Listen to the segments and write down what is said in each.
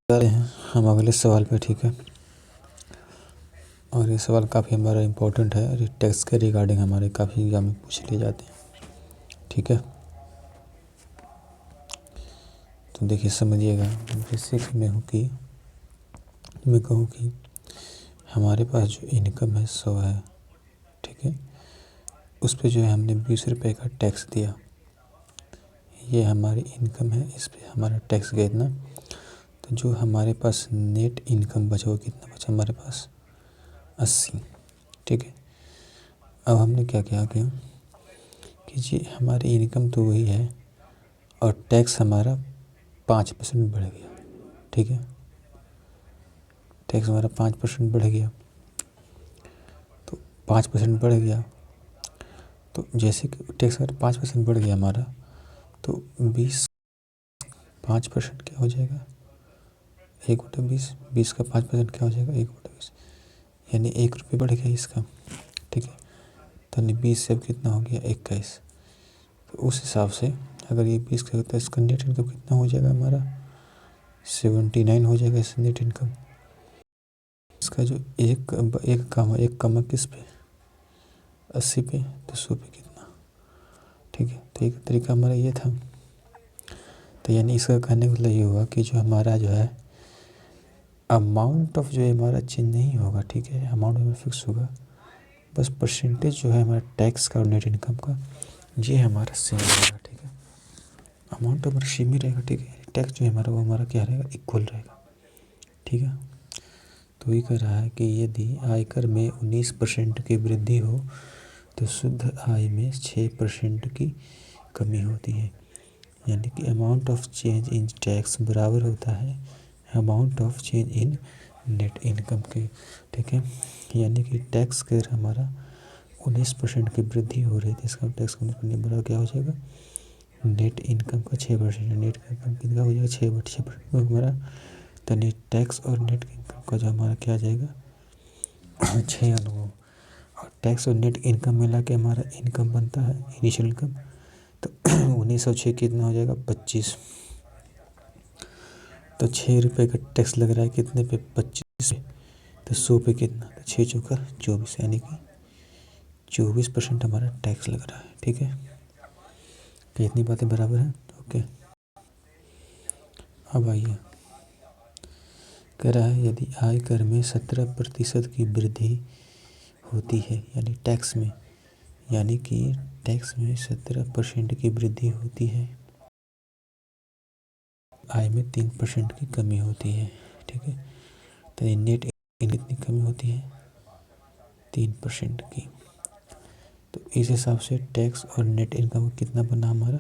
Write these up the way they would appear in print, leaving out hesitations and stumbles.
जा रहे हैं हम अगले सवाल पे। ठीक है, और ये सवाल काफ़ी हमारा इम्पोर्टेंट है और ये टैक्स के रिगार्डिंग हमारे काफ़ी एग्जाम में पूछ लिए जाते हैं। ठीक है, तो देखिए समझिएगा। जैसे कि मैं कहूँ कि हमारे पास जो इनकम है 100 है। ठीक है, उस पे जो है हमने 20 रुपये का टैक्स दिया। ये हमारी इनकम है, इस पे हमारा टैक्स गया इतना। तो जो हमारे पास नेट इनकम बचा वो कितना बचा हमारे पास 80। ठीक है, अब हमने क्या किया कि जी हमारी इनकम तो वही है और टैक्स हमारा 5% बढ़ गया। ठीक है, टैक्स हमारा 5% बढ़ गया। तो 5% बढ़ गया, तो जैसे कि टैक्स अगर 5% बढ़ गया हमारा, तो 5% क्या हो जाएगा 1/20। 20 का 5% क्या हो जाएगा 1/20, यानी 1 रुपये बढ़ गया इसका। ठीक है, तो यानी 20 से अब कितना हो गया 21। तो उस हिसाब से अगर ये 20 का होता है, इसका नेट इनकम कितना हो जाएगा हमारा 79 हो जाएगा इस नेट इनकम। इसका जो एक कमा किस पे 80 पे, तो 100 पे कितना। ठीक है, तो एक तरीका हमारा ये था। तो यानी इसका कहने का मतलब ये हुआ कि जो हमारा जो है अमाउंट ऑफ जो है हमारा चेंज नहीं होगा। ठीक है, अमाउंट हमारा फिक्स होगा, बस परसेंटेज जो है हमारा टैक्स का और नेट इनकम का ये हमारा सेम रहेगा। ठीक है, अमाउंट हमारा सेम ही रहेगा। ठीक है, टैक्स जो है हमारा वो हमारा क्या रहेगा इक्वल रहेगा। ठीक है, तो ये कह रहा है कि यदि आयकर में 19% की वृद्धि हो तो शुद्ध आय में 6% की कमी होती है। यानी कि amount of change in tax बराबर होता है amount of change in net income के। ठीक है, यानी कि टैक्स का हमारा 19% की वृद्धि हो रही थी, इसका टैक्स का 19% बराबर क्या हो जाएगा नेट इनकम का 6%। नेट इनकम कितना हो जाएगा 6% हमारा। तो नेट टैक्स और नेट इनकम का जो हमारा क्या आ जाएगा 6 अनुपात। और टैक्स और नेट इनकम मिला के हमारा इनकम बनता है इनिशियल इनकम। तो 1906 कितना हो जाएगा 25। तो 6 रुपये का टैक्स लग रहा है कितने पे 25 पे, तो 100 पे कितना, तो 6 चौका 24, यानी कि 24% हमारा टैक्स लग रहा है। ठीक है, तो इतनी बातें बराबर हैं। ओके, अब आइए कह रहा है यदि आयकर में 17% की वृद्धि होती है, यानी टैक्स में, यानी कि टैक्स में 17% की वृद्धि होती है, आय में 3% की कमी होती है। ठीक है, तो ये नेट कितनी कमी होती है 3% की। तो इस हिसाब से टैक्स और नेट इनकम कितना बना हमारा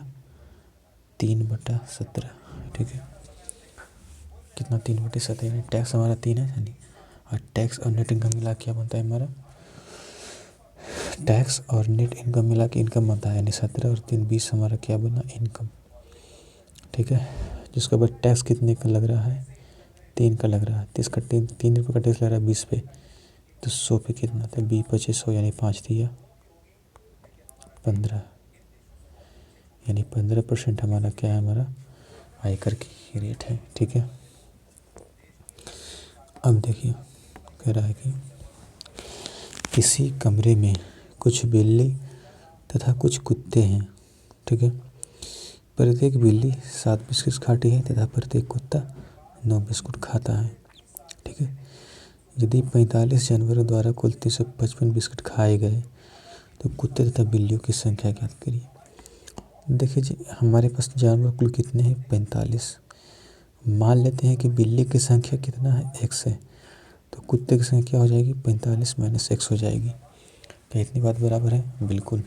3/17। ठीक है, कितना 3/17, यानी टैक्स हमारा 3 है यानी, और टैक्स और नेट इनकम मिला क्या बनता है हमारा, टैक्स और नेट इनकम मिला के इनकम बनता है, यानी 17 और 3 20 हमारा क्या बना इनकम। ठीक है, जिसके बाद टैक्स कितने का लग रहा है 3 का लग रहा है, तो इसका 3 रुपये का टैक्स लग रहा है 20 पे, तो 100 पे कितना था 20/25 यानी 5 दिया 15, यानी 15% हमारा क्या है हमारा आयकर की रेट है। ठीक है, अब देखिए कह रहा है कि किसी कमरे में कुछ बिल्ली तथा कुछ कुत्ते हैं। ठीक है, प्रत्येक बिल्ली 7 बिस्किट खाती है तथा प्रत्येक कुत्ता 9 बिस्कुट खाता है। ठीक है, यदि 45 जानवरों द्वारा कुल 355 बिस्किट खाए गए तो कुत्ते तथा बिल्लियों की संख्या ज्ञात करिए। देखिए जी हमारे पास जानवर कुल कितने हैं 45। मान लेते हैं कि बिल्ली की संख्या कितना है 1 है, तो कुत्ते की संख्या हो जाएगी 45 - 1 हो जाएगी। क्या इतनी बात बराबर है? बिल्कुल।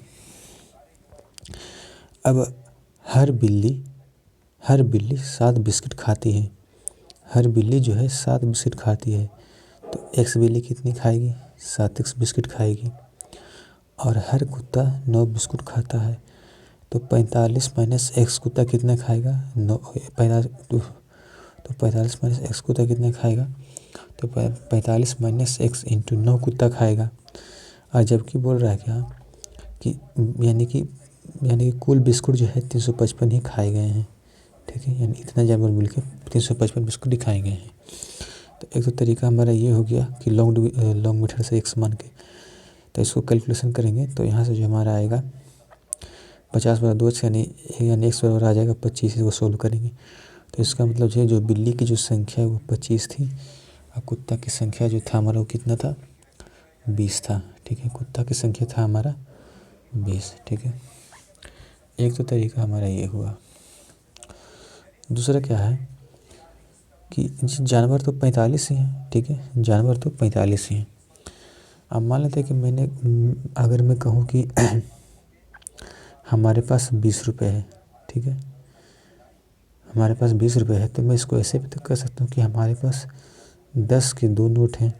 अब हर बिल्ली 7 बिस्किट खाती है, हर बिल्ली जो है 7 बिस्किट खाती है, तो एक्स बिल्ली कितनी खाएगी 7x बिस्किट खाएगी। और हर कुत्ता 9 बिस्कुट खाता है, तो 45 - x कुत्ता कितना खाएगा 9 तो 45 - x कुत्ता कितना खाएगा, तो 45 - x × 9 कुत्ता खाएगा। और जबकि बोल रहा है क्या कि यानी कि कुल बिस्कुट जो है 355 ही खाए गए हैं। ठीक है, यानी इतना जानवर मिल के 355 बिस्कुट दिखाए गए हैं। तो एक तो तरीका हमारा ये हो गया कि लॉन्ग मेथड से x मान के, तो इसको कैलकुलेशन करेंगे तो यहाँ से जो हमारा आएगा 50/2 यानी x बराबर आ जाएगा 25। इसको सोल्व करेंगे तो इसका मतलब जो बिल्ली की जो संख्या है वो 25 थी और कुत्ता की संख्या जो था हमारा वो कितना था, 20 था। ठीक है, कुत्ता की संख्या था हमारा 20। ठीक है, एक तो तरीका हमारा ये हुआ। दूसरा क्या है कि जानवर तो 45 ही हैं। ठीक है, जानवर तो 45 ही हैं। अब मान लेते हैं कि अगर मैं कहूँ कि हमारे पास 20 रुपये है। ठीक है, हमारे पास 20 रुपये है तो मैं इसको ऐसे भी तो कर सकता हूँ कि हमारे पास 10 के 2 नोट हैं।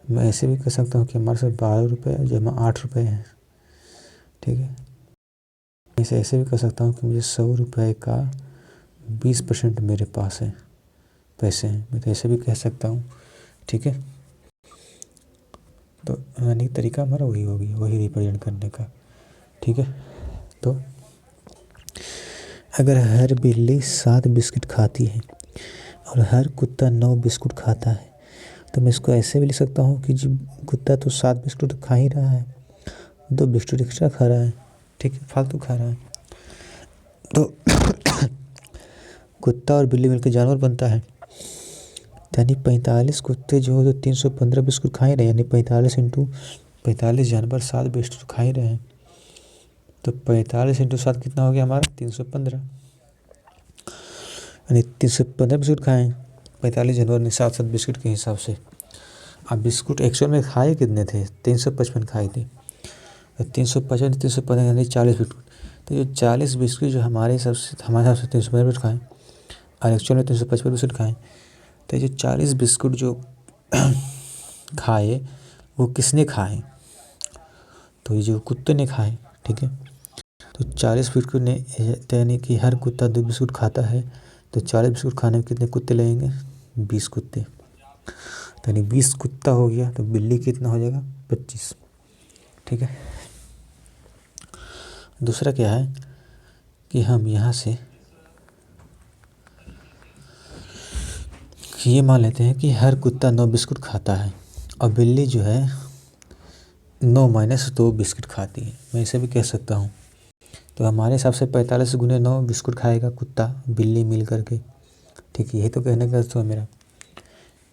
मैं ऐसे भी कर सकता हूँ कि हमारे पास 12 रुपये जमा 8 रुपये हैं। ठीक है, इसे ऐसे भी कर सकता हूँ कि मुझे 100 रुपये का 20% मेरे पास है, पैसे हैं। मैं तो ऐसे भी कह सकता हूँ। ठीक है, तो यानी तरीका हमारा वही होगी, वही रिप्रेजेंट करने का। ठीक है, तो अगर हर बिल्ली 7 बिस्किट खाती है और हर कुत्ता 9 बिस्कुट खाता है तो मैं इसको ऐसे भी लिख सकता हूँ कि जो कुत्ता तो 7 बिस्कुट खा ही रहा है, 2 बिस्कुट एक्स्ट्रा खा रहा है। ठीक है, फालतू खा रहा है। तो कुत्ता और बिल्ली मिलकर जानवर बनता है, यानी 45 कुत्ते जो तो 315 बिस्कुट खा ही रहे हैं, यानी 45 इंटू 45 जानवर 7 बिस्कुट खा ही रहे हैं। तो 45 इंटू 7 कितना हो गया हमारा, 315। यानी 315 बिस्कुट खाएँ 45 जानवर ने 7 बिस्कुट के हिसाब से। अब बिस्कुट एक्चुअल में खाए कितने थे, 355 खाए थे। 355 315 यानी 40 बिस्कुट। तो जो 40 बिस्कुट जो हमारे हिसाब से 315 बिस्कुट खाएँ और एक्चुअल में 355 बिस्कुट खाएँ, तो ये जो 40 बिस्कुट जो खाए वो किसने खाए, तो ये जो कुत्ते ने खाए। ठीक है, तो 40 बिस्कुट ने, यानी कि हर कुत्ता 2 बिस्कुट खाता है, तो 40 बिस्कुट खाने में कितने कुत्ते लगेंगे, 20 कुत्ते। तो यानी 20 कुत्ता हो गया, तो बिल्ली कितना हो जाएगा, 25। ठीक है, दूसरा क्या है कि हम यहाँ से ये मान लेते हैं कि हर कुत्ता 9 बिस्कुट खाता है और बिल्ली जो है 9 - 2 बिस्कुट खाती है। मैं इसे भी कह सकता हूँ। तो हमारे हिसाब से 45 × 9 बिस्कुट खाएगा कुत्ता बिल्ली मिल करके। ठीक है, यही तो कहने का अर्थ है मेरा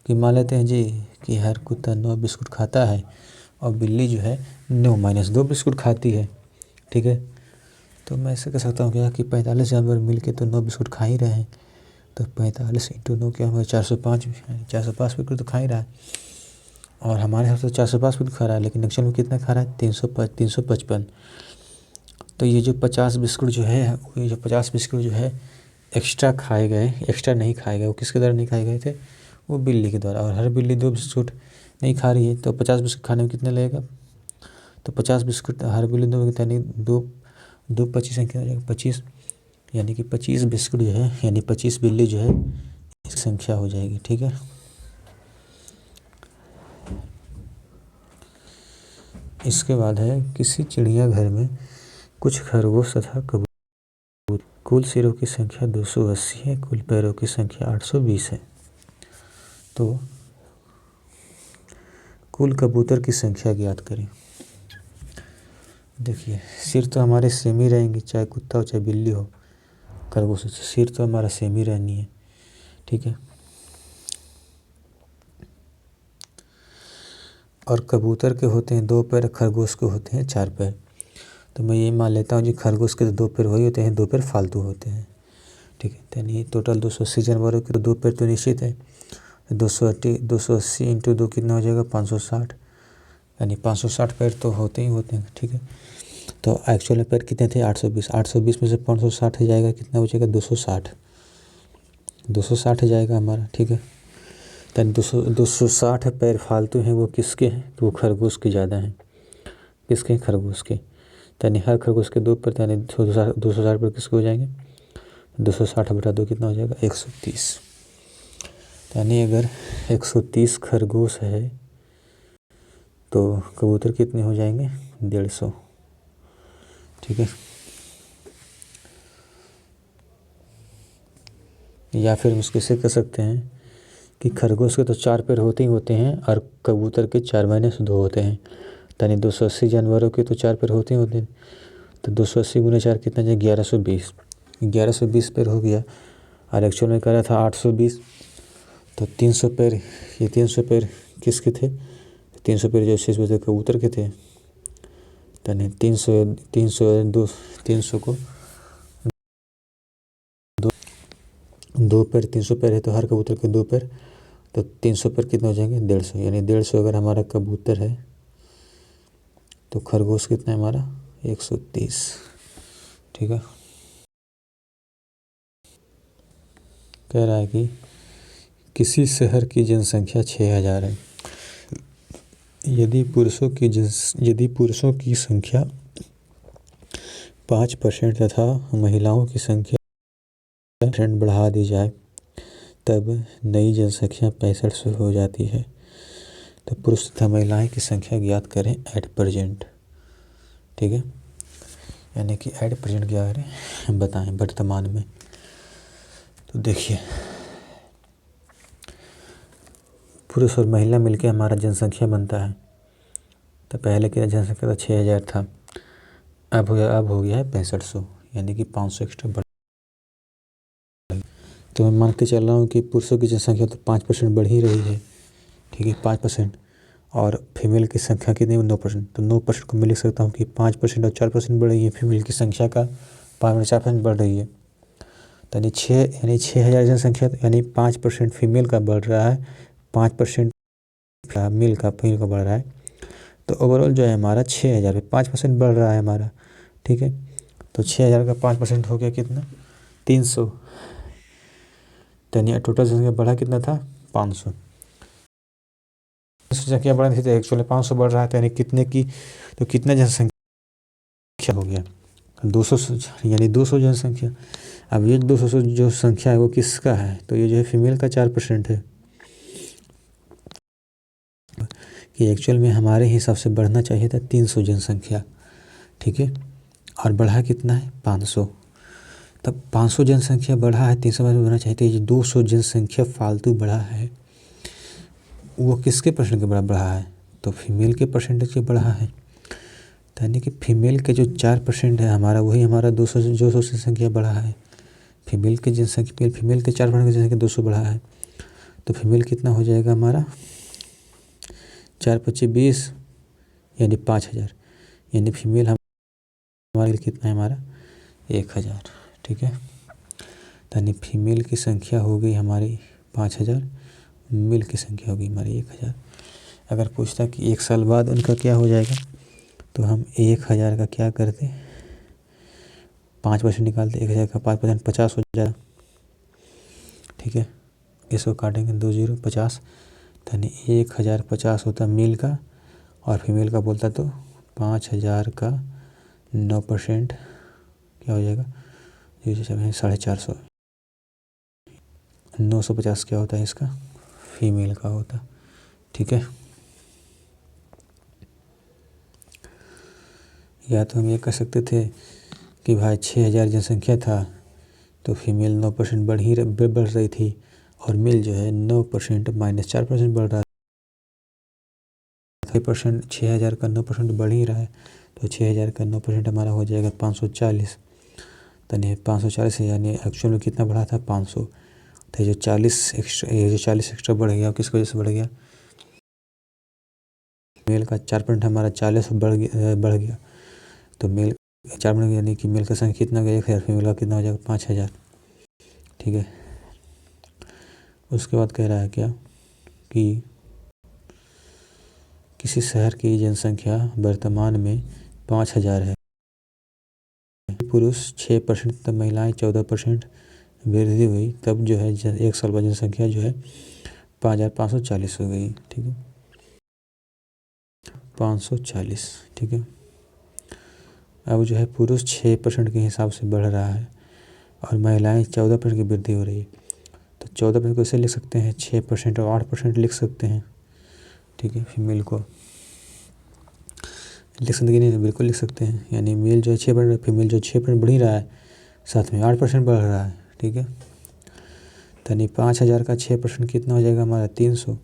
कि मान लेते हैं जी कि हर कुत्ता 9 बिस्कुट खाता है और बिल्ली जो है 9 - 2 बिस्कुट खाती है। ठीक है, तो मैं ऐसे कह सकता हूँ क्या कि 45 जानवर मिल के तो 9 बिस्कुट खा ही रहे हैं। तो 45 × 9 क्या होगा, 405। 405 बिस्कुट तो खा ही रहा है और हमारे हिसाब से 405 बिस्कुट खा रहा है, लेकिन एक्चुअल में कितना खा रहा है, 355। तो ये जो 50 बिस्कुट जो है, ये जो 50 बिस्कुट जो है एक्स्ट्रा खाए गए, एक्स्ट्रा नहीं खाए गए, वो किसके द्वारा नहीं खाए गए थे, वो बिल्ली के द्वारा। और हर बिल्ली 2 बिस्कुट नहीं खा रही है, तो 50 बिस्कुट खाने में कितना लगेगा, तो 50 बिस्कुट हर बिल्ली 2, यानी 2 25 संख्या हो जाएगा 25, यानी कि 25 बिस्कुट जो है, यानी 25 बिल्ली जो है इस संख्या हो जाएगी। ठीक है, इसके बाद है किसी चिड़ियाघर में कुछ खरगोश तथा कबूतर, कुल सिरों की संख्या 280 है, कुल पैरों की संख्या 820 है। तो कुल कबूतर की संख्या ज्ञात करें। देखिए, सिर तो हमारे सेम ही रहेंगे, चाहे कुत्ता हो चाहे बिल्ली हो, खरगोश हो, सिर तो हमारा सेम ही रहनी है। ठीक है, और कबूतर के होते हैं 2 पैर, खरगोश के होते हैं 4 पैर। तो मैं ये मान लेता हूँ जी खरगोश के तो 2 पैर वही होते हैं, 2 पैर फालतू होते हैं। ठीक है, यानी टोटल 280 जानवरों के तो 2 पैर तो निश्चित है। 280 इंटू 2 कितना हो जाएगा, 560, यानी 560 पैर तो होते ही होते हैं। ठीक है, तो एक्चुअल में पैर कितने थे, 820। 820 में से 560 जाएगा, कितना बचेगा, 260। 260 जाएगा हमारा। ठीक है, तो 260 पैर फालतू हैं, वो किसके हैं, तो वो खरगोश के ज़्यादा हैं। किसके हैं, खरगोश के। यानी हर खरगोश के 2 पैर, यानी 260 पैर किसके हो जाएंगे, 260/2 कितना हो जाएगा, 130। यानी अगर 130 खरगोश है तो कबूतर कितने हो जाएंगे, 150। ठीक है, या फिर हम उसको ऐसे कर सकते हैं कि खरगोश के तो 4 पैर होते ही होते हैं और कबूतर के 4 महीने से 2 होते हैं, यानी 280 जानवरों के तो 4 पैर होते ही होते हैं। तो 280 गुना 4 कितना है? 1120। 1120 पैर हो गया और एक्चुअल में कह रहा था 820। तो 300 पैर, ये 300 पैर किसके थे? 300 पैर जो शेष बचे कबूतर के थे, यानी 300 को 2 पैर, 300 पैर है तो हर कबूतर के 2 पैर, तो 300 पैर कितना हो जाएंगे? 150, यानी 150 अगर हमारा कबूतर है तो खरगोश कितना है हमारा? 130। ठीक है, कह रहा है कि किसी शहर की जनसंख्या 6000 है। यदि पुरुषों की संख्या 5% तथा महिलाओं की संख्या 10% बढ़ा दी जाए तब नई जनसंख्या 6500 हो जाती है। तो पुरुष तथा महिलाएं की संख्या ज्ञात करें एट प्रेजेंट। ठीक है, यानी कि एट प्रेजेंट क्या करें? बताएं वर्तमान में। तो देखिए, पुरुष और महिला मिलकर हमारा जनसंख्या बनता है। तो पहले की जनसंख्या तो 6000 था, अब हो गया है 6500, यानी कि 500 एक्स्ट्रा बढ़। तो मैं मान के चल रहा हूँ कि पुरुषों की जनसंख्या तो 5% बढ़ ही रही है। ठीक है, 5%, और फीमेल की संख्या कितनी? 9%। तो 9% को मैं लिख सकता हूँ कि 5% और 4% बढ़ रही है फीमेल की संख्या का, 5% बढ़ रही है। तो यानी 6000 जनसंख्या, यानी 5% फीमेल का बढ़ रहा है, 5% मेल का बढ़ रहा है। तो ओवरऑल जो है हमारा 6000 पे 5% बढ़ रहा है हमारा। ठीक है, तो 6000 का 5% हो गया कितना? 300। तो यानी टोटल जनसंख्या बढ़ा कितना था? 500। जनसंख्या बढ़ रही थी तो एक्चुअली 500 बढ़ रहा है, तो यानी कितने की, तो कितना जनसंख्या हो गया? 200, यानी 200 जनसंख्या। अब ये 200 जो संख्या है वो किसका है? तो ये जो है फीमेल का 4% है, कि एक्चुअल में हमारे हिसाब से बढ़ना चाहिए था 300 जनसंख्या। ठीक है, और बढ़ा कितना है? 500। तब 500 जनसंख्या बढ़ा है, 300 में बढ़ना चाहिए था। ये 200 जनसंख्या फालतू बढ़ा है, वो किसके परसेंट के बराबर बढ़ा है? तो फीमेल के परसेंटेज के बढ़ा है। तो यानी कि फीमेल के जो 4% है हमारा, वही हमारा 200 जनसंख्या बढ़ा है। फीमेल के 4% की जनसंख्या 200 बढ़ा है, तो फीमेल कितना हो जाएगा हमारा? 4 25 20, यानी 5000, यानी फीमेल हमारे कितना है हमारा? 1000। ठीक है, यानी फीमेल की संख्या हो गई हमारी 5000, मेल की संख्या हो गई हमारी 1000। अगर पूछता कि 1 साल बाद उनका क्या हो जाएगा, तो हम 1000 का क्या करते? 5% निकालते, 1000 का 5% 50 हो जाएगा। ठीक है, इसको काटेंगे 2 0 50, यानी 1050 होता मेल का, और फीमेल का बोलता तो 5000 का 9% क्या हो जाएगा? 450। 950 क्या होता है इसका? फीमेल का होता। ठीक है, या तो हम ये कह सकते थे कि भाई 6000 जनसंख्या था तो फीमेल 9% बढ़ रही थी, और मेल जो है 9% माइनस 4% बढ़ रहा है। 6000 का 9% बढ़ ही रहा है, तो 6000 का 9% हमारा हो जाएगा 540। तो नहीं 540 है, यानी एक्चुअल में कितना बढ़ा था? 500। तो ये जो 40 एक्स्ट्रा बढ़ गया, किसकी वजह से बढ़ गया? मेल का 4% हमारा 40 बढ़ गया, तो मेल 4 बढ़ गया, यानी कि मेल का संख्या कितना हो गया? 1000, फीमेल का कितना हो जाएगा? 5000। ठीक है, उसके बाद कह रहा है क्या कि किसी शहर की जनसंख्या वर्तमान में 5000 है, पुरुष 6% तब महिलाएं 14% वृद्धि हुई, तब जो है 1 साल बाद जनसंख्या जो है 5540 हो गई। ठीक है, 540। ठीक है, अब जो है पुरुष 6% के हिसाब से बढ़ रहा है और महिलाएं 14% की वृद्धि हो रही है। तो 14% को ऐसे लिख सकते हैं, 6% और 8% लिख सकते हैं। ठीक है, फीमेल को लिख सकते कि नहीं? बिल्कुल लिख सकते हैं, यानी मेल जो है 6%, फीमेल जो 6% बढ़ ही रहा है, साथ में 8% बढ़ रहा है। ठीक है, यानी 5,000 का 6% कितना हो जाएगा हमारा 300,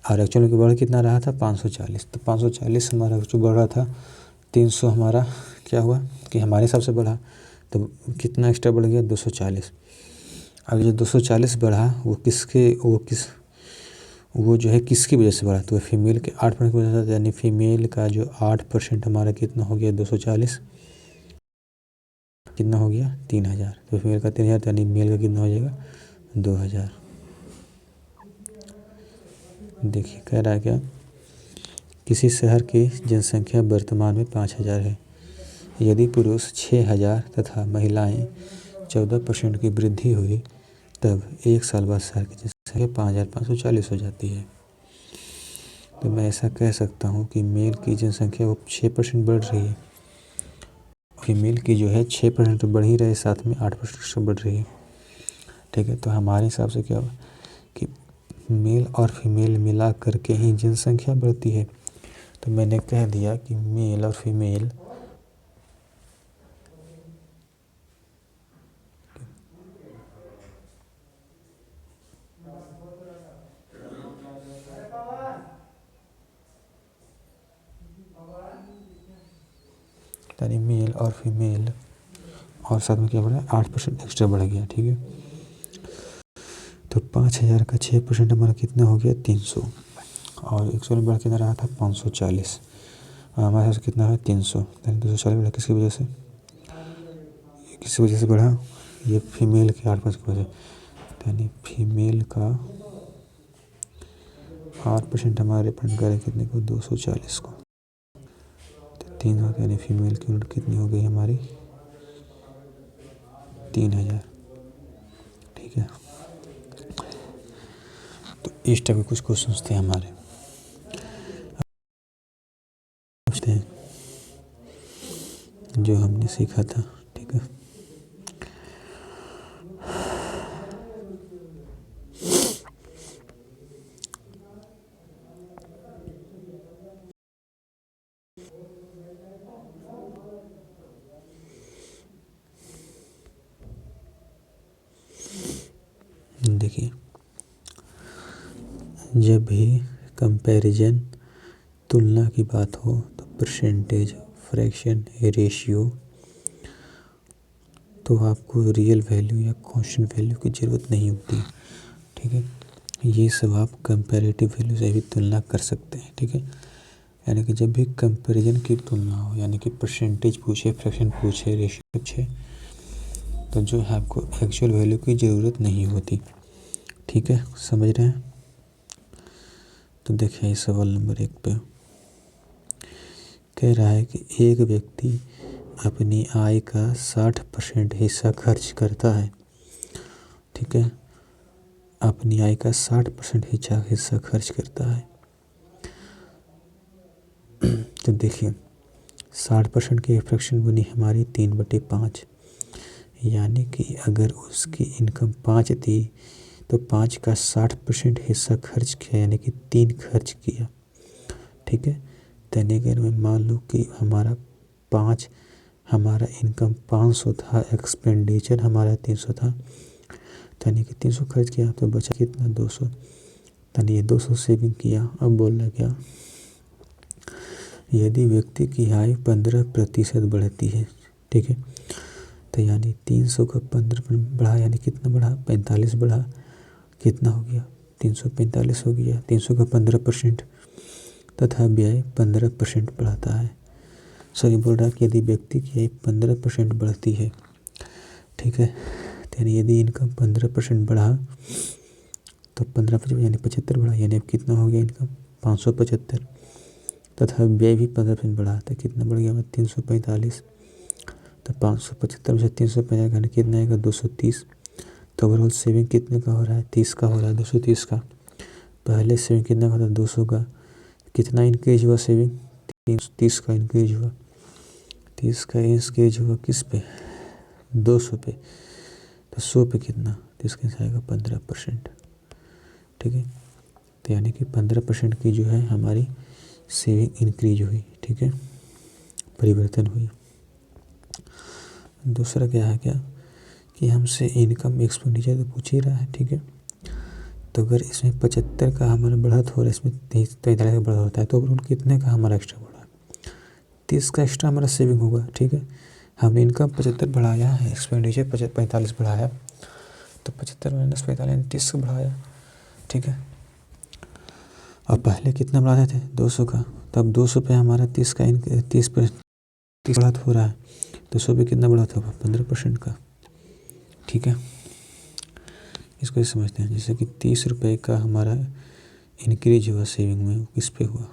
और एक्चुअल में बढ़ कितना रहा था 540। तो 540 हमारा जो बढ़ रहा था 300 हमारा क्या हुआ कि हमारे हिसाब से बढ़ा, तो कितना एक्स्ट्रा बढ़ गया 240। अब जो 240 बढ़ा वो जो है किसकी वजह से बढ़ा, तो फीमेल के 8% की वजह से, यानी फीमेल का जो 8% हमारा कितना हो गया 240, कितना हो गया 3,000। तो फीमेल का 3,000 यानी मेल का कितना हो जाएगा 2,000। देखिए कह रहा है क्या, किसी शहर की जनसंख्या वर्तमान में 5,000 है। यदि पुरुष 6,000 तथा महिलाएं 14% की वृद्धि हुई, तब 1 साल बाद शहर की जनसंख्या 5,540 हो जाती है। तो मैं ऐसा कह सकता हूँ कि मेल की जनसंख्या वो 6% बढ़ रही है, फीमेल की जो है 6% तो बढ़ ही रही है, साथ में 8% से बढ़ रही है। ठीक है, तो हमारे हिसाब से क्या हुआ कि मेल और फीमेल मिला करके ही जनसंख्या बढ़ती है। तो मैंने कह दिया कि मेल और फीमेल यानी मेल और फीमेल, और साथ में क्या बढ़ा 8% एक्स्ट्रा बढ़ गया। ठीक है, तो 5,000 का 6% हमारा कितना हो गया 300, और 100 में बढ़ कितना रहा था 540, और हमारे पास कितना है 300। 240 बढ़ा किसकी वजह से, किस वजह से बढ़ा, ये फीमेल के 8% की वजह से, यानी फीमेल का 8% हमारे रिप्रेजेंट करें कितने को 240 को, तो 300 यानी फीमेल की यूनिट कितनी हो गई हमारी 3,000। ठीक है, तो इस टाइप के कुछ क्वेश्चन थे हमारे, पूछते हैं जो हमने सीखा था। ठीक है, देखिए जब भी कंपैरिजन तुलना की बात हो तो परसेंटेज, फ्रैक्शन, रेशियो, तो आपको रियल वैल्यू या कांस्टेंट वैल्यू की ज़रूरत नहीं होती। ठीक है, ये सब आप कंपैरेटिव वैल्यू से भी तुलना कर सकते हैं। ठीक है, यानी कि जब भी कंपैरिजन की तुलना हो, यानी कि परसेंटेज पूछे, फ्रैक्शन पूछे, रेशियो पूछे, तो जो है आपको एक्चुअल वैल्यू की ज़रूरत नहीं होती। ठीक है, समझ रहे हैं। तो देखिए सवाल नंबर 1 पे कह रहा है कि एक व्यक्ति अपनी आय का 60% हिस्सा खर्च करता है। ठीक है, अपनी आय का 60% हिस्सा खर्च करता है। तो देखिए 60% की फ्रैक्शन बनी हमारी 3/5, यानी कि अगर उसकी इनकम 5 थी तो 5 का 60% हिस्सा खर्च किया, यानी कि 3 खर्च किया। ठीक है, यानी अगर मैं मान लूँ कि हमारा इनकम 500 था, एक्सपेंडिचर हमारा 300 था, यानी कि 300 खर्च किया तो बचा कितना 200, यानी ये 200 सेविंग किया। अब बोल रहा क्या, यदि व्यक्ति की आय 15% बढ़ती है, ठीक है, तो यानी 300 का 15% बढ़ा, यानी कितना बढ़ा 45 बढ़ा, कितना हो गया 345 हो गया। 300 का 15% तथा व्यय 15% बढ़ाता है। सॉरी बोल रहा कि यदि व्यक्ति की आय 15% बढ़ती है, ठीक है, तो यानी यदि इनकम 15% बढ़ा तो 15% यानी 75 बढ़ा, यानी अब कितना हो गया इनकम 575, तथा व्यय भी 15% बढ़ा, तो कितना बढ़ गया 345। तो 575 में से 350 घटा कितना आएगा 230। तो ओवरऑल सेविंग कितने का हो रहा है 30 का हो रहा है, 230 का। पहले सेविंग कितना का था 200 का, कितना इंक्रीज हुआ सेविंग 30 का इंक्रीज हुआ, 30 का इंक्रीज हुआ किस पे 200 पे, तो 100 पे कितना, तो इसके आएगा 15%। ठीक है, तो यानी कि 15% की जो है हमारी सेविंग इंक्रीज हुई। ठीक है, परिवर्तन हुई। दूसरा क्या है क्या कि हमसे इनकम एक्सपेंडिचर तो पूछ ही रहा है, ठीक है। तो अगर इसमें 75 का हमारा बढ़त हो रहा है, इसमें 43 का बढ़त होता है, तो ओवरऑल कितने का हमारा एक्स्ट्रा बढ़ा है? 30 का एक्स्ट्रा हमारा सेविंग होगा, ठीक है। हमने इनकम 75 बढ़ाया है, एक्सपेंडिचर 45 बढ़ाया, तो 75 माइनस 45 यानी 30 का बढ़ाया, ठीक है। और पहले कितना बढ़ाते थे? 200 का, तब 200 पे हमारा 30 का 30 बढ़त हो रहा है, तो 100 पे कितना बढ़त होगा? 15% का, ठीक है। इसको समझते हैं, जैसे कि 30 रुपये का हमारा इंक्रीज हुआ सेविंग में, किस पे हुआ?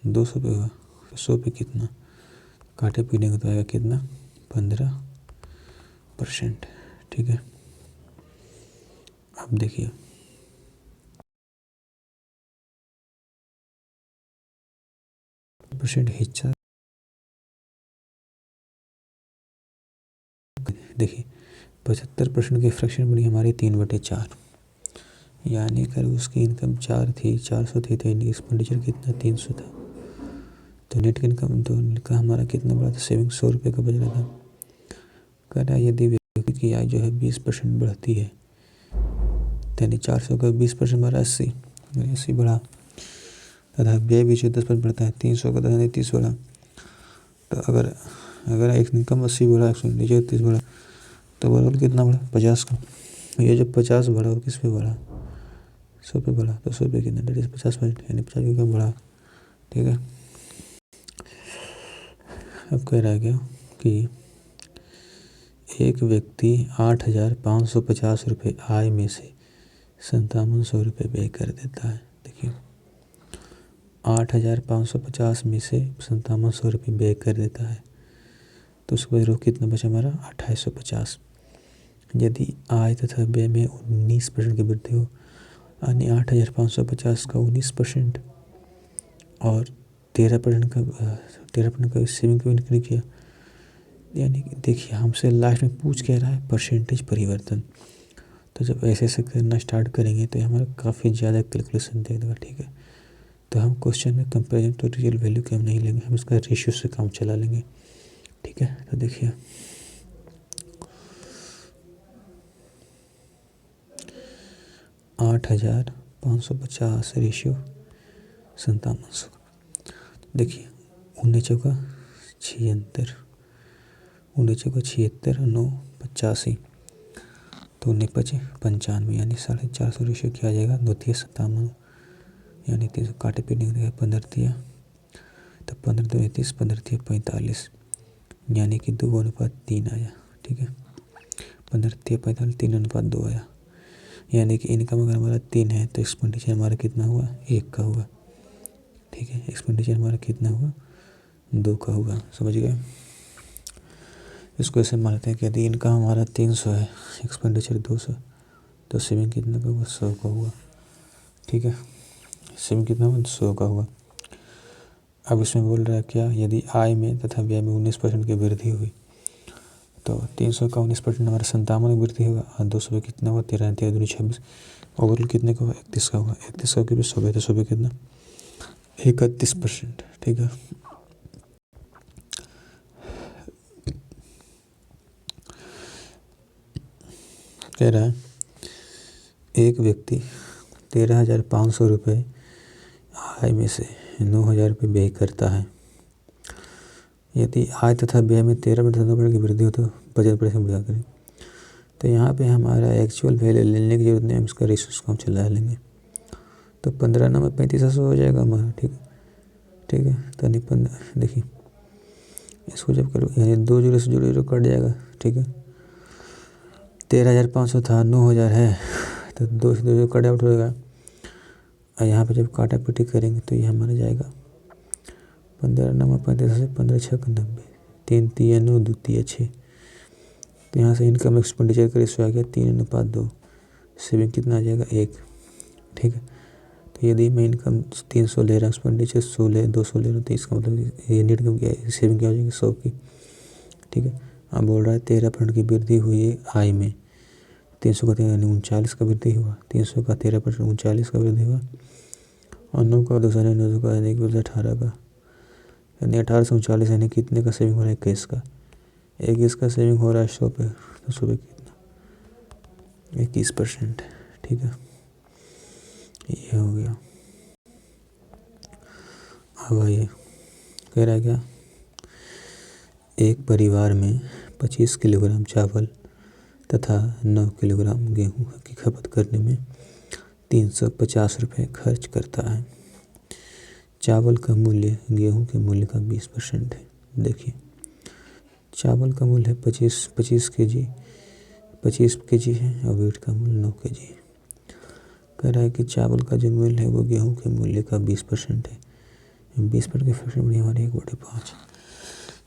200 पे हुआ, 100 पे कितना काटे पीने का तो आएगा कितना? 15%, ठीक है। अब देखिए % हिस्सा, देखिए 75% की फ्रैक्शन बनी हमारी 3/4, यानी अगर उसकी इनकम 4 थी, 400 थी, तो एक्सपेंडिचर कितना? 300 था। तो नेट इनकम तो का हमारा कितना बढ़ा था? सेविंग 100 रुपये का बच रहा था। कह रहा है यदि व्यक्ति की आय जो है 20% बढ़ती है, यानी 400 का 20% बढ़ा 80 बढ़ा, तथा व्यय भी जो 10% बढ़ता है, 300 का 30 बढ़ा। तो अगर एक इनकम 80 बढ़ा, एक्सपेंडिचर 30 बढ़ा, तो ओवरऑल कितना बढ़ा? 50 का। ये जो 50 बढ़ा वो किस पे बढ़ा? 100 पे बढ़ा, तो 100 पे कितना? 50%, यानी 50 का बढ़ा, ठीक है। अब कह रहा है क्या कि एक व्यक्ति 8,550 रुपये आय में से 5700 रुपये व्यय कर देता है। देखिए 8,550 में से 5700 रुपये व्यय कर देता है, तो उसके बाद कितना बचा हमारा? 2850। यदि आय तथा व्यय में 19% की वृद्धि हो, यानी 8,550 का 19% और 13% का सेविंग को इंक्रीज किया, यानी देखिए हमसे लास्ट में पूछ कह रहा है परसेंटेज परिवर्तन। तो जब ऐसे ऐसे करना स्टार्ट करेंगे तो हमारा काफ़ी ज़्यादा कैलकुलेशन दे देगा, ठीक है। तो हम क्वेश्चन में कंपेरिजन तो रियल वैल्यू के हम नहीं लेंगे, हम इसका रेशियो से काम चला लेंगे, ठीक है। तो देखिए 8,550 रेशियो 5700, देखिए 19 चौका 76, 9 85, तो 95, यानी 450 रेशियो क्या आ जाएगा? 2 3 57, यानी 300 काटे पीने का 15 दिया, तो 15 2 30, 15 दिया 45, यानी कि 2:3 आया, ठीक है। 15 दिया 45, 3:2 आया, यानी कि इनकम अगर हमारा 3 है तो एक्सपेंडिचर हमारा कितना हुआ? 1 का हुआ, ठीक है। एक्सपेंडिचर हमारा कितना हुआ? 2 का हुआ, समझ गए। इसको ऐसे मानते हैं कि यदि इनकम हमारा 300 है, एक्सपेंडिचर 200, तो सेविंग कितना का हुआ? 100 का हुआ, ठीक है। सेविंग कितना हुआ? 100 का हुआ। अब इसमें बोल रहा है क्या? यदि आय में तथा व्यय में 19% की वृद्धि हुई, तो 300 का 19% हमारा 57 में वृद्धि होगा, और 200 पे कितना हुआ? 13 13 दूनी 26, ओवरऑल कितने का हुआ? 31 का हुआ। 31 का भी 100 पे, तो 100 पे कितना? 31%, ठीक है। कह रहा है एक व्यक्ति 13,500 रुपये आय में से 9,000 रुपये व्यय करता है। यदि आय तथा व्यय में 13% की वृद्धि हो तो बचत पर बढ़ा करें। तो यहाँ पे हमारा एक्चुअल वैल्यू लेने की जरूरत नहीं है, हम इसका रेशियो काम चला लेंगे। तो 15 में 3500 हो जाएगा हमारा, ठीक है, ठीक है। तो नहीं 15, देखिए इसको जब करो, यानी 2 जीरो से 0 कट जाएगा, ठीक है। 13,500 था, 9,000 है, तो 2 से 2 कट आउट होगा, और यहाँ पे जब काटा पीटी करेंगे तो ये हमारा जाएगा 15 में 35 से 15 6 90, 3 3 9 2 3 6। तो यहाँ से इनकम एक्सपेंडिचर का रेशियो आ गया 3:2, सेविंग कितना आ जाएगा? 1, ठीक है। तो यदि मैं इनकम 300 ले रहा हूँ, एक्सपेंडिचर 100 ले 200 ले रहा हूँ, तो इसका मतलब ये नेट इनकम क्या है? सेविंग क्या हो जाएगी? 100 की, ठीक है। अब बोल रहा है 13% की वृद्धि हुई है आय में, 300 का 39 का वृद्धि हुआ, 300 का 13% 39 का वृद्धि हुआ, और 9 का 200 900 का यानी कि 18 का, यानी 18 से 39, यानी कितने का सेविंग हो रहा है? 21 का। 21 का सेविंग हो रहा है 100 पे, 10 रुपये कितना 21%। ठीक है, ये हो गया। अब ये कह रहा है क्या, एक परिवार में 25 किलोग्राम चावल तथा 9 किलोग्राम गेहूं की खपत करने में 350 रुपये खर्च करता है। चावल का मूल्य गेहूं के मूल्य का 20% है। देखिए, चावल का मूल्य है 25 के जी है और वेट का मूल्य 9 के जी है। कह रहा है कि चावल का जो मूल्य है वो गेहूं के मूल्य का 20% है। 20% के फ्रैक्शन बड़ी हमारे 1/5,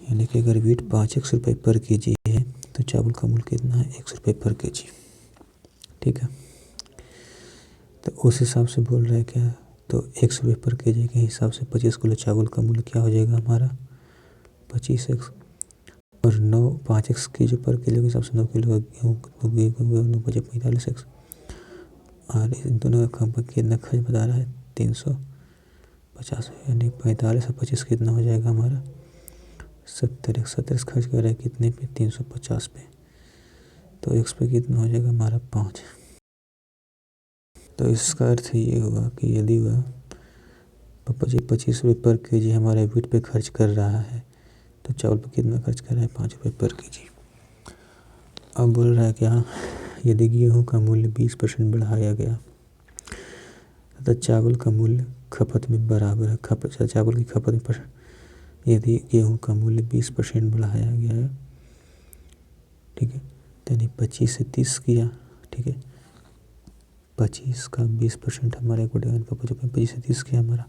यानी कि अगर वीट 5x रुपये पर के जी है तो चावल का मूल्य कितना है, 100 रुपये पर के जी। ठीक है, तो उस हिसाब से बोल रहा है क्या, तो 100 रुपये पर के जी के हिसाब से 25 किलो चावल का मूल्य क्या हो जाएगा हमारा 25x, और 5x की जो पर किलो के हिसाब से 9 किलो गेहूँ 9 बजे 45x, और इन दोनों का कितना खर्च बता रहा है 350, यानी 45 और 25 कितना हो जाएगा हमारा 70 खर्च कर रहा है कितने पे 350 पे, तो x पे कितना हो जाएगा हमारा 5। तो इसका अर्थ ये हुआ कि यदि वह 25 रुपये पर के जी हमारे वीट पे खर्च कर रहा है तो चावल पे कितना खर्च कर रहा है 5 रुपये पर के जी। अब बोल रहा है क्या, यदि गेहूँ का मूल्य 20% बढ़ाया गया तथा चावल का मूल्य खपत में बराबर है, चावल की खपत में यदि गेहूँ का मूल्य 20% बढ़ाया गया है, ठीक है, यानी 25 से 30 किया। ठीक है, 25 का 20% हमारा 25 से 30 किया हमारा।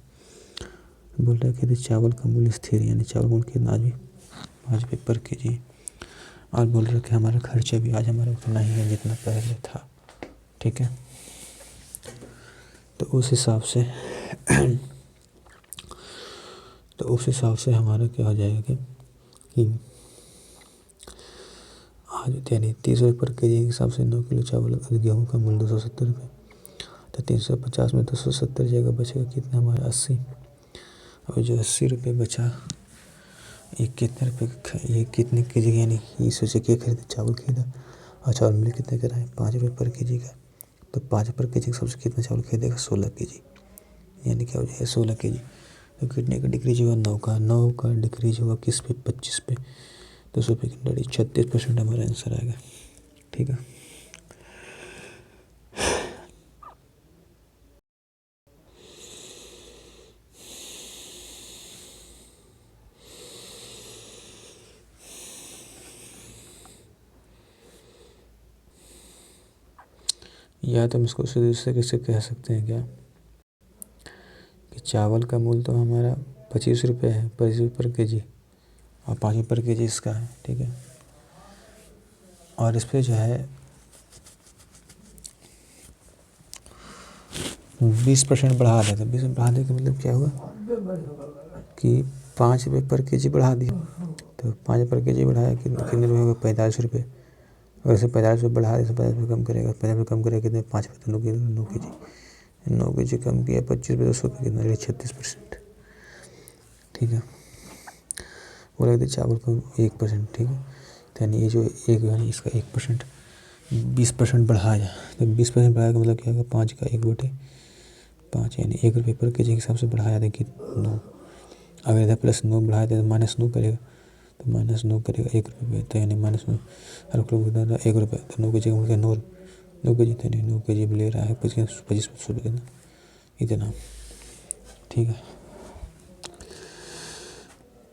बोल रहा है कि यदि चावल का मूल्य स्थिर, यानी चावल मूल्य कितना आज भी 5 रुपये पर के जी, और बोल रहा है कि हमारा खर्चा भी आज हमारा उतना ही है जितना पहले था। ठीक है, तो उस हिसाब से हमारा क्या हो जाएगा कि आज यानी 30 रुपये पर के जी के हिसाब से 9 किलो चावल गेहूँ का मूल्य 270 रुपये, तो 350 में 270 जगह बचेगा कितना हमारा 80। और जो 80 रुपये बचा, ये कितने रुपये, ये कितने के जी, यानी ये सोचे क्या खरीदे चावल खरीदा, और चावल मूल्य कितने का है 5 रुपये पर के जी का, तो 5 पर के जी के हिसाब से कितना चावल खरीदेगा 16 के जी, यानी क्या हो जाएगा 16 के जी। तो कितने का डिक्रीज हुआ 9 का डिक्रीज हुआ किस पे 25 पे, तो 100 पे की 36% हमारा आंसर आएगा। ठीक है, या तो हम इसको सीधे कैसे कह सकते हैं क्या कि चावल का मूल्य तो हमारा 25 रुपये है, 25 रुपये पर के जी, और 5 रुपये पर के जी इसका है। ठीक है, और इस पर जो है 20% बढ़ा देते, 20% बढ़ा दे का मतलब क्या हुआ कि 5 रुपये पर के जी बढ़ा दिया, तो 5 रुपये पर के जी बढ़ाया कितने रुपये होगा 45 रुपये, अगर इसे 45 रुपये बढ़ा दे 50 रुपये कम करेगा, 50 रुपये कम करेगा कितने 5 रुपये, तो 9 के जी कम किया 25 रुपये, 200 रुपये कितना 36%। ठीक है, वो लगता है चावल का 1%। ठीक है, तो यानी ये जो एक यानी इसका 1% 20% बढ़ाया, तो 20% बढ़ाया का मतलब क्या होगा 5 का 1/5, यानी 1 रुपये पर के जी के हिसाब से बढ़ाया था कि 9, अगर इधर +9 बढ़ाया था तो -9 करेगा, तो -9 करेगा 1 रुपये पे, तो यानी -9 हर लोग इधर 1 रुपये, तो 9 के जी का 9 के जी, तो नहीं 9 के जी ले रहा है 25 रुपये इतना। ठीक है,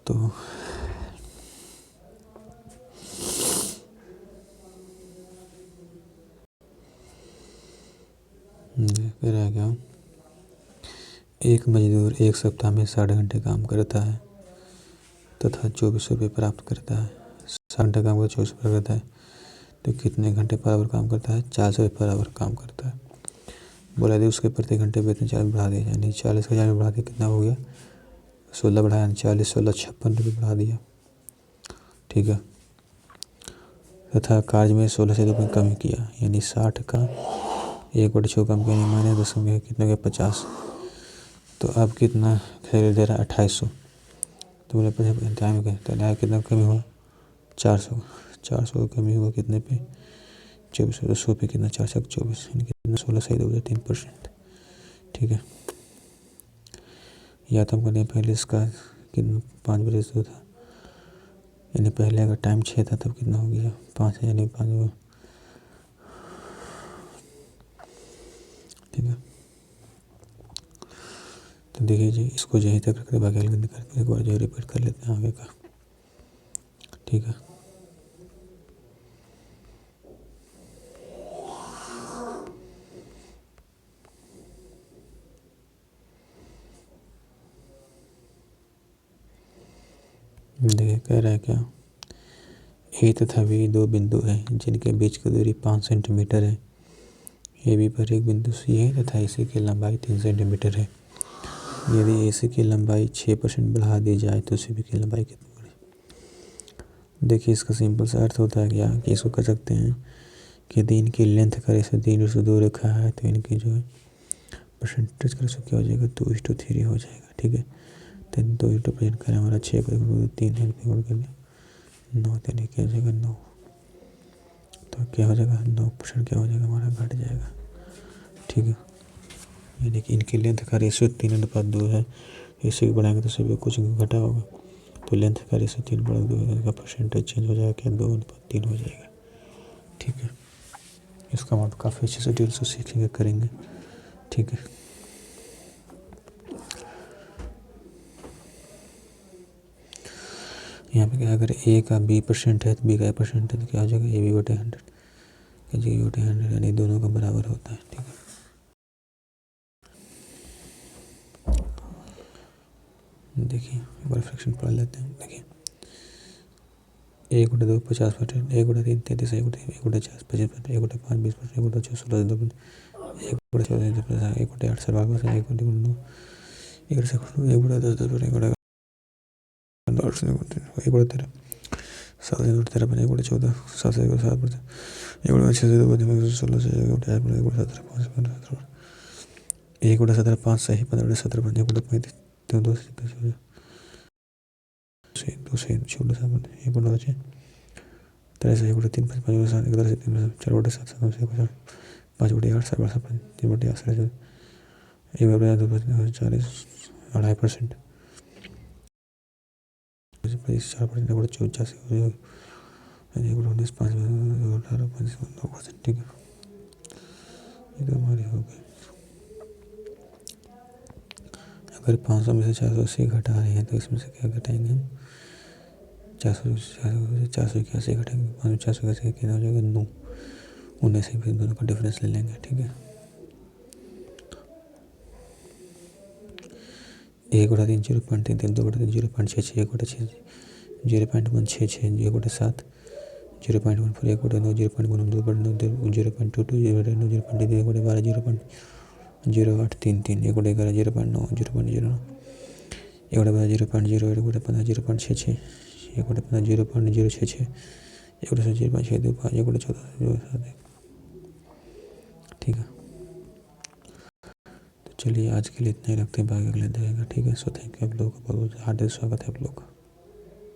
तो फिर आ गया, एक मजदूर एक सप्ताह में 60 घंटे काम करता है तथा 24 रुपये प्राप्त करता है। 60 घंटे काम करता है 24 रुपये करता है, तो कितने घंटे पर आवर काम करता है 400 रुपये पर आवर काम करता है। बोला यदि उसके प्रति घंटे वेतन 40 बढ़ा दिया, यानी 40,000 में बढ़ा दिया, कितना हो गया 16 बढ़ाया, 40 16 56 रुपये बढ़ा दिया। ठीक है, तथा कार्य में 16 से रुपये कम किया, यानी 60 का 1/6 कम किया, यानी -10 कम किया, कितना गया 50, तो अब कितना खरीद दे रहा है 2800, तो बोले 50 कितना कमी हुआ 400 400 का कमी होगा कितने पे, 24, तो 100 पे कितना, 4 7 24, यानी कितना 16 सही 3%। ठीक है, या तो हम करें पहले इसका कितना 5% था, यानी पहले अगर टाइम 6 था तब कितना हो गया 5 यानी 5 हुआ। ठीक है, तो देखिए जी इसको यहीं तक रखते बाकी हल करके एक बार जो रिपीट कर लेते हैं आगे का। ठीक है, देखिए कह रहा है क्या, ए तथा बी दो बिंदु हैं जिनके बीच की दूरी 5 सेंटीमीटर है। ए बी पर एक बिंदु सी है तथा इसी की लंबाई 3 सेंटीमीटर है। यदि AC की लंबाई 6% बढ़ा दी जाए तो CB की लंबाई कितनी बढ़े। देखिए इसका सिंपल सा अर्थ होता है क्या कि इसको कर सकते हैं कि यदि इनकी लेंथ का रेशो 3:2 रखा है तो इनकी जो है परसेंटेज का रेशो क्या हो जाएगा 2:3 हो जाएगा। ठीक है, तो 2:% करें हमारा 6 को 3 है 9 देने क्या हो जाएगा 9, तो क्या हो जाएगा 9% क्या हो जाएगा हमारा घट जाएगा। ठीक है, यानी कि इनकी लेंथ का रेशियो 3:2 है, इसी को बढ़ाएंगे तो सभी कुछ घटा होगा, तो लेंथ का रेशियो 3:2 का परसेंटेज चेंज हो जाएगा क्या 2:3 हो जाएगा। ठीक है, इसका हम काफ़ी अच्छे से डिटेल से सीखेंगे करेंगे। ठीक है, यहाँ पे क्या अगर A का B% है तो B का A% है तो क्या हो जाएगा AB/100 G/100 यानी दोनों का बराबर होता है। ठीक है, देखिए एक बार फ्रैक्शन पढ़ लेते हैं। देखिए 1/2 50%, 1/3 33, 1/4 25%, 1/5 20%, 1/6 16 2%, 1/14 10%, 1/8 12%, 1/9 1/10 1/10 1/13 7 1/13 1/14 7 7%, 1/6 2% 16 1/17 1/17 5 सही 15/17 1/35 2 से 16 1/6 13 1/3 5 5/7 11 3 4/7 7 5/8 7 3/8 3 1/2 40 2.5%, 4% 1/84 1/19 5 18 9%। ठीक है, ये तो हमारी हो गई। अगर 500 में से 480 घटा रहे हैं तो इसमें से क्या घटाएंगे हम 481 घटाएंगे 481 कितना हो जाएगा 9, 19 से फिर दोनों का डिफरेंस ले लेंगे। ठीक है, 1/3 0.33 2/3 0.66 1/6 0.166 1/7 0.14 1/9 0.1 2/9 0.22 0.9 0.3 1/12 0.0833 1/11 0.9 0.09 1/12 0.0 1/15 0.66 1/15 0.066 1/6 1/14 ठीक है, तो चलिए आज के लिए इतना ही रखते हैं, बाकी अगले देखेगा। ठीक है, सो थैंक यू आप लोगों का बहुत बहुत हार्दिक स्वागत है आप लोग का।